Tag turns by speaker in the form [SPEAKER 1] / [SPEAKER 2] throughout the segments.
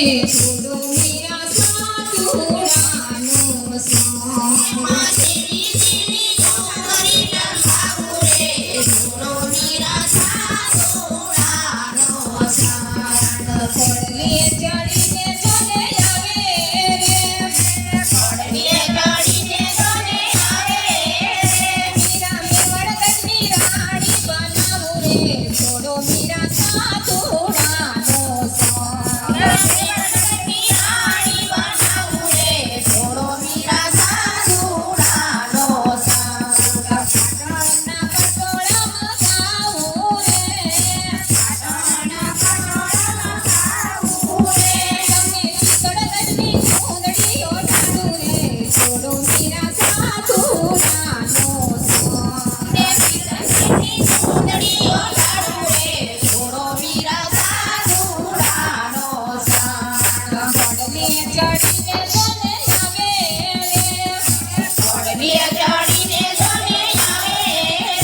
[SPEAKER 1] छोड़ो मीरा साधुरानो संग।
[SPEAKER 2] झीली झीली झूमरी टंगाऊ रे छोड़ो मीरा साधुरानो संग।
[SPEAKER 1] पड़ले चढ़ीने जोने आवे रे
[SPEAKER 2] पड़ले चढ़ीने जोने आवे रे
[SPEAKER 1] मीरा मेवड़गढ़नी रानी बनाऊ रे छोड़ो मीरा साधुरानो संग।
[SPEAKER 2] मेवड़गढ़नी रानी बनाऊ रे छोड़ो मीरा साधुरानो संग।
[SPEAKER 1] पाटणना पटोळाમાં ગાવું રે
[SPEAKER 2] પાટણના પટોળામાં ગાવું રે
[SPEAKER 1] તમે ચીકડગઢની ચૂંદડી ઓઢાડું રે છોડો મીરા સાધુરાનો સંગ।
[SPEAKER 2] દેવી સુંદરી ઓઢાડું રે છોડો મીરા સાધુરાનો સંગ।
[SPEAKER 1] પડલે ચડીને જોને આવે રે
[SPEAKER 2] પડલે ચડીને જોને આવે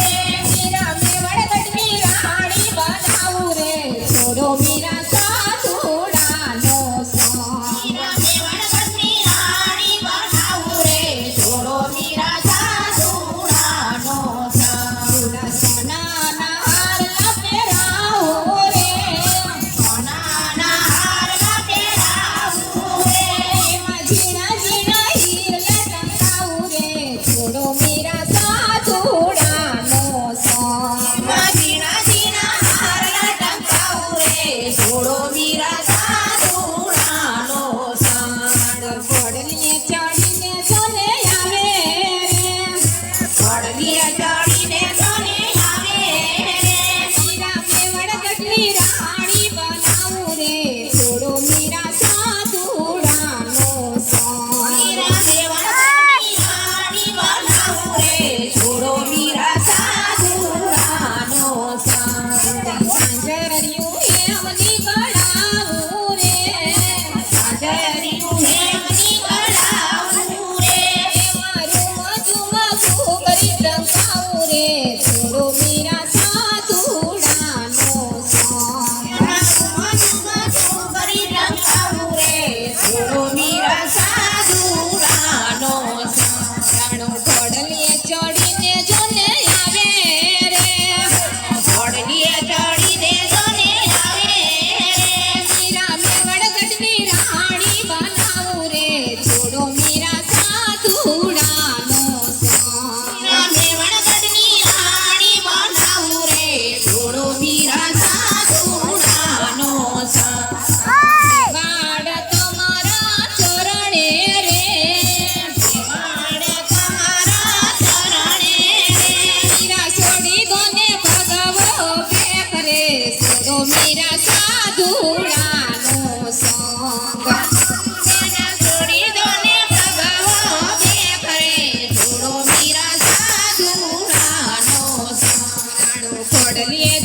[SPEAKER 2] રે
[SPEAKER 1] મીરા મેવડગઢની રાણી બનાવું રે છોડો મીરા સાધુરાનો સંગ।
[SPEAKER 2] મીરા મેવડગઢની રાણી બનાવું રે છોડો મીરા સાધુરાનો સંગ।
[SPEAKER 1] સોનાના હારના પહેરાવું રે
[SPEAKER 2] સોનાના હારના પહેરાવું રે
[SPEAKER 1] એમાં ઝીણા ઝીણા હીરલા ટંગાવું રે છોડો મીરા સાધુરાનો સંગ।
[SPEAKER 2] ઝીણા ઝીણા હારના ટંકાવું રે છોડો મીરા સાધુરાનો સંગ।
[SPEAKER 1] પડલીએ ચડીને જોને આવે રે
[SPEAKER 2] પડલીએ ચડીને જોને આવે રે
[SPEAKER 1] મીરા મેવડગઢની રાણી બનાવું રે છોડો મીરા સાધુરાનો સંગ।
[SPEAKER 2] મીરા મેવડગઢની રાણી બનાવું રે છોડો મીરા સાધુરાનો સંગ।
[SPEAKER 1] સાંજરિયું એમની ગળાવું રે
[SPEAKER 2] સાંજરિયું હેમની ગળાવું રે
[SPEAKER 1] એમાં રૂમ કરી ટંકાવું રે છોડો મીરા સાધુરાનો સંગ।
[SPEAKER 2] કરી ટંકાવું રે છોડો મીરા સાધુરાનો સંગ।
[SPEAKER 1] રાણો પડલીએ ચડીને જોને આવે રે
[SPEAKER 2] પડલીએ ચડીને જોને આવે રે
[SPEAKER 1] મીરા મેવડગઢની રાણી બનાવું રે છોડો મીરા સાધુરાનો સંગ।
[SPEAKER 2] મેવડગઢની રાણી બનાવું રે છોડો મીરા સાધુરાનો સંગ।
[SPEAKER 1] વાડ તમારા ચરણે રે
[SPEAKER 2] વાડ તમારા ચરણે રે
[SPEAKER 1] મીરા છોડી દોને ભગવો ભેખ રે છોડો મીરા સાધુરાનો સંગ।
[SPEAKER 2] તેના છોડી દોને ભગવો ભેખ રે છોડો મીરા સાધુરાનો સંગ।
[SPEAKER 1] પડલીએ